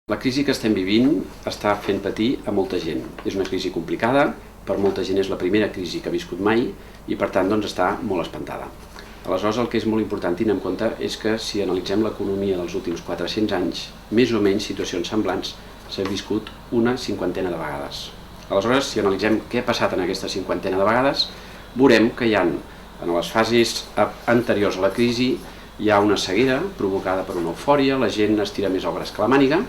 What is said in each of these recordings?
La crisi que estem vivint està fent patir a molta gent. És una crisi complicada, per molta gent és la primera crisi que ha viscut mai i per tant està molt espantada. Aleshores el que és molt important tenir en compte és que si analitzem l'economia dels últims 400 anys, més o menys situacions semblants s'han viscut una cinquantena de vegades. Aleshores, si analitzem què ha passat en aquesta cinquantena de vegades, veurem que hi ha, en les fases anteriors a la crisi, hi ha una ceguera provocada per una eufòria, la gent estira més el braç que la màniga,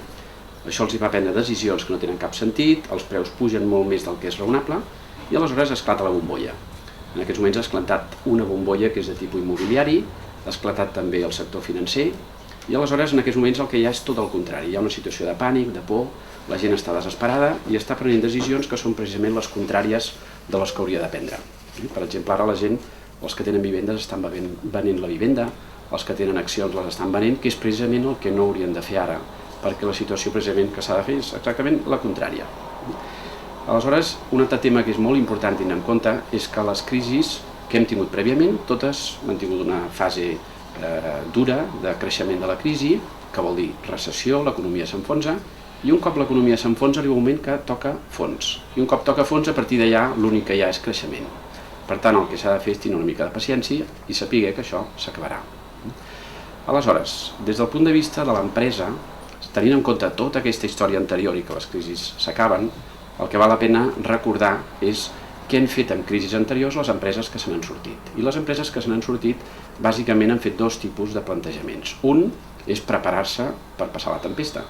això els hi fa prendre decisions que no tenen cap sentit, els preus pugen molt més del que és raonable i aleshores esclata la bombolla. En aquests moments ha esclatat una bombolla que és de tipus immobiliari, ha esclatat també el sector financer i aleshores en aquests moments el que hi ha és tot el contrari. Hi ha una situació de pànic, de por, la gent està desesperada i està prenent decisions que són precisament les contràries de les que hauria de prendre. Per exemple, ara la gent, els que tenen vivendes estan venent la vivenda, els que tenen accions les estan venent, que és precisament el que no haurien de fer ara, perquè la situació precisament que s'ha de fer és exactament la contrària. Aleshores, un altre tema que és molt important tenir en compte és que les crisis que hem tingut prèviament, totes han tingut una fase dura de creixement de la crisi, que vol dir recessió, l'economia s'enfonsa, i un cop l'economia s'enfonsa arriba un moment que toca fons. I un cop toca fons, a partir d'allà l'únic que hi ha és creixement. Per tant, el que s'ha de fer és tenir una mica de paciència i saber que això s'acabarà. Aleshores, des del punt de vista de l'empresa, tenint en compte tota aquesta història anterior i que les crisis s'acaben, el que val la pena recordar és què han fet en crisis anteriors les empreses que se n'han sortit. I les empreses que se n'han sortit bàsicament han fet dos tipus de plantejaments. Un és preparar-se per passar la tempesta.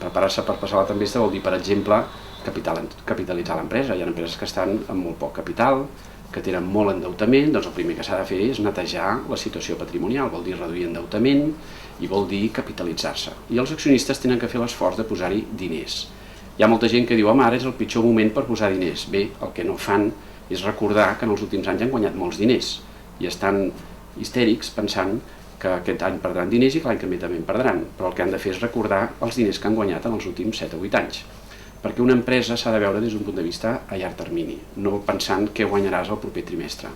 Preparar-se per passar la tempesta vol dir, per exemple, capitalitzar l'empresa. Hi ha empreses que estan amb molt poc capital, que tenen molt endeutament, doncs el primer que s'ha de fer és netejar la situació patrimonial, vol dir reduir endeutament i vol dir capitalitzar-se. I els accionistes tenen que fer l'esforç de posar-hi diners. Hi ha molta gent que diu, home, ara és el pitjor moment per posar diners. Bé, el que no fan és recordar que en els últims anys han guanyat molts diners i estan histèrics pensant que aquest any perdran diners i que l'any que ve també en perdran, però el que han de fer és recordar els diners que han guanyat en els últims 7 o 8 anys. Perquè una empresa s'ha de veure des d'un punt de vista a llarg termini, no pensant què guanyaràs el proper trimestre,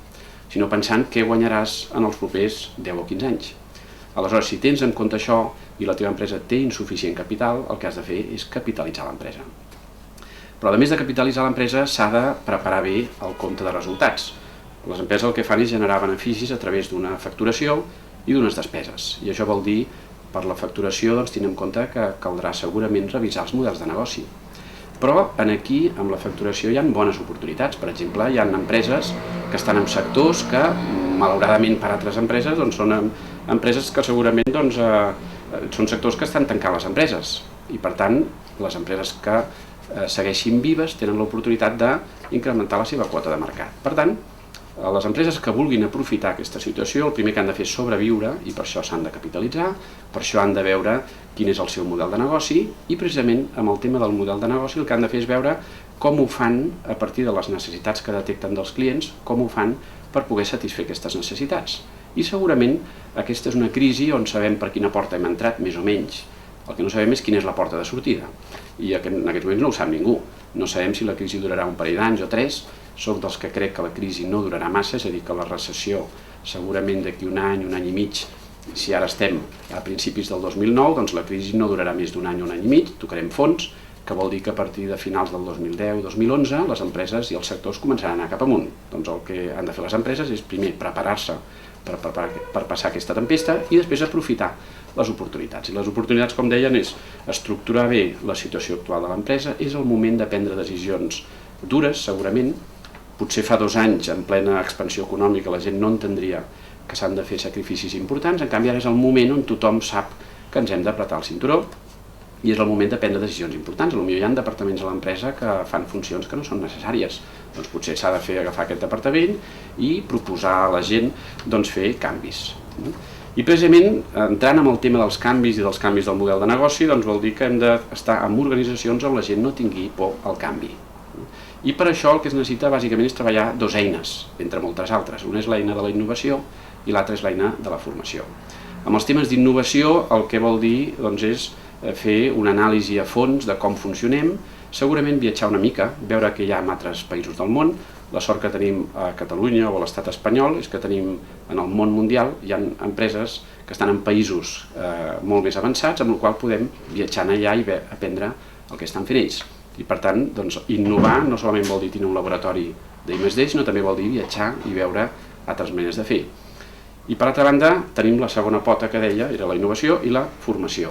sinó pensant què guanyaràs en els propers 10 o 15 anys. Aleshores, si tens en compte això i la teva empresa té insuficient capital, el que has de fer és capitalitzar l'empresa. Però a més de capitalitzar l'empresa, s'ha de preparar bé el compte de resultats. Les empreses el que fan és generar beneficis a través d'una facturació i d'unes despeses. I això vol dir, per la facturació, doncs, tenir en compte que caldrà segurament revisar els models de negoci. Però aquí, amb la facturació, hi ha bones oportunitats. Per exemple, hi ha empreses que estan en sectors que, malauradament per altres empreses, són empreses que segurament són sectors que estan tancant les empreses. I per tant, les empreses que segueixin vives tenen l'oportunitat d'incrementar la seva quota de mercat. Per tant, les empreses que vulguin aprofitar aquesta situació, el primer que han de fer és sobreviure i per això s'han de capitalitzar, per això han de veure quin és el seu model de negoci i precisament amb el tema del model de negoci el que han de fer és veure com ho fan a partir de les necessitats que detecten dels clients, com ho fan per poder satisfer aquestes necessitats. I segurament aquesta és una crisi on sabem per quina porta hem entrat, més o menys. El que no sabem és quina és la porta de sortida. I en aquests moments no ho sap ningú. No sabem si la crisi durarà un parell d'anys o 3. Soc dels que crec que la crisi no durarà massa, és a dir, que la recessió segurament d'aquí un any i mig, si ara estem a principis del 2009, doncs la crisi no durarà més d'un any i mig, tocarem fons, que vol dir que a partir de finals del 2010-2011 les empreses i els sectors començaran a anar cap amunt. Doncs el que han de fer les empreses és primer preparar-se per passar aquesta tempesta i després aprofitar les oportunitats. I les oportunitats, com deien, és estructurar bé la situació actual de l'empresa, és el moment de prendre decisions dures, segurament. Potser fa 2 anys, en plena expansió econòmica, la gent no entendria que s'han de fer sacrificis importants, en canvi ara és el moment on tothom sap que ens hem d'apretar el cinturó i és el moment de prendre decisions importants. Potser hi ha departaments a l'empresa que fan funcions que no són necessàries. Doncs potser s'ha de agafar aquest departament i proposar a la gent fer canvis. I precisament, entrant en el tema dels canvis i dels canvis del model de negoci, vol dir que hem d'estar en organitzacions on la gent no tingui por al canvi. I per això el que es necessita bàsicament és treballar 2 eines, entre moltes altres. Una és l'eina de la innovació i l'altra és l'eina de la formació. Amb els temes d'innovació el que vol dir és fer una anàlisi a fons de com funcionem, segurament viatjar una mica, veure què hi ha en altres països del món. La sort que tenim a Catalunya o a l'estat espanyol és que tenim en el món mundial, hi ha empreses que estan en països molt més avançats, amb el qual podem viatjar allà i aprendre el que estan fent ells. I per tant, innovar no solament vol dir tenir un laboratori d'I+D, sinó també vol dir viatjar i veure altres maneres de fer. I per altra banda, tenim la segona pota que deia, era la innovació i la formació.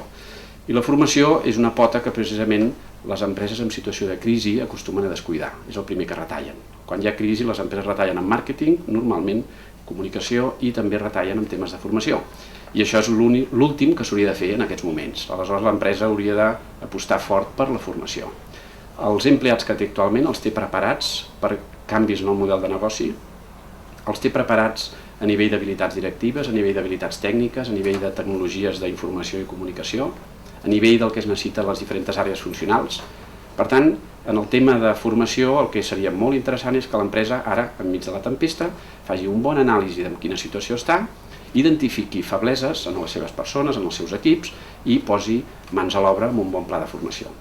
I la formació és una pota que precisament les empreses en situació de crisi acostumen a descuidar, és el primer que retallen. Quan hi ha crisi, les empreses retallen en màrqueting, normalment comunicació, i també retallen en temes de formació. I això és l'últim que s'hauria de fer en aquests moments. Aleshores, l'empresa hauria d'apostar fort per la formació. Els empleats que té actualment els té preparats per canvis en el model de negoci, els té preparats a nivell d'habilitats directives, a nivell d'habilitats tècniques, a nivell de tecnologies d'informació i comunicació, a nivell del que es necessita a les diferents àrees funcionals. Per tant, en el tema de formació, el que seria molt interessant és que l'empresa ara, enmig de la tempesta, faci un bon anàlisi de quina situació està, identifiqui febleses en les seves persones, en els seus equips, i posi mans a l'obra amb un bon pla de formació.